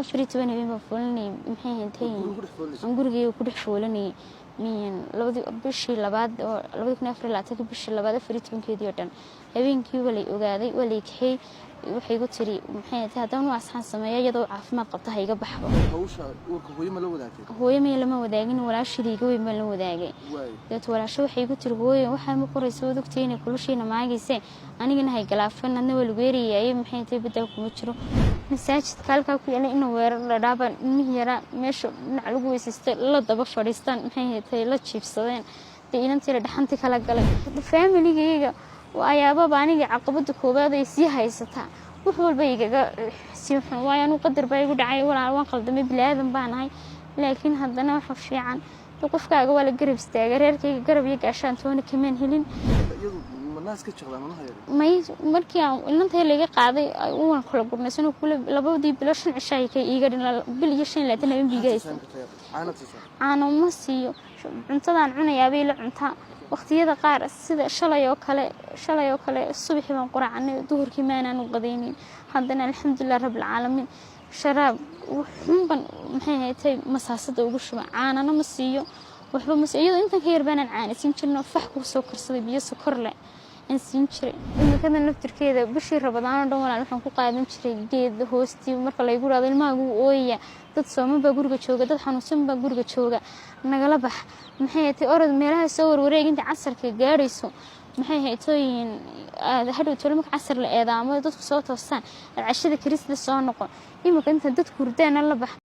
أفريت وأنا بين بفولني محيه تين أنقرقي وكل حولني مين لو بشي لبعض لو كنا أفري لا تك بشي لبعض أفريت من كذي ودن هبين كي وغادي ولي كحي waxay igu tiri maxay tahay haddaan wax saxan sameeyo iyadoo caafimaad qabta ha iga baxdo hawsha urka hooyo ma la wadaagtay hooyo ma lama wadaagin walaashayga way ma la wadaagay dad walaasho waxay igu tiri hooyo waxa ma qorayso wadagteena kulushiina maagayse anigana hay galaafan adna wal weeriyay maxay tahay bedel kuma jiro masaajidka halka ku yaala inuu weerar la dhaaban ilmihi yara meesha dhinac lagu weysistay la daba fadhiistaan maxay tahay la jiibsadeen inantii dhaxantii kala galay family-gayga ayaaba baaniga caqabada koobaad ay sii haysataa wax walba igaga si xun waayaan qadar bay igu dhacay walaal waan qaldamay bilaadan baanahay laakiin haddana wax fiican qofkaaga wala garab istaaga reerkayga garab iyo gaashaan toona kamaan helin naas ka jeclaa ma hayro may markii aan inanta laga qaaday waan kala gurnaysan kula labadii bilo shan cishay ka iiga dhin bil iyo shan laatan habeen biigaysan aanu ma siiyo cuntadan cunayaabay la cuntaa waqtiyada qaar sida shalay oo kale subaxii baan quraacnay duhurkii ma aanan qadaynin haddana alxamdulillah rabbil caalamiin sharaab wuxuun maxay haytay masaasada ugu shuba caanana ma siiyo waxba ma siiyo inta ka yar baanan caanisin jirno fax ku soo karsaday biyo sokor leh in siin jiray imikada naftirkeeda bishii rabadaan dhan walaal waxaan ku qaadan jiray geed hoostii marka la igu raado ilmaagu ooyaya dad sooman baa guriga jooga dad xanuunsan baa guriga jooga nagala bax maxay tahay orod meelaha soo warwareeginta casarka gaarayso maxay haytooyin hadhow tolo marka casar la eedaamo dadku soo toostaan cashada kirista soo noqon imika inta dadku hurdaan la bax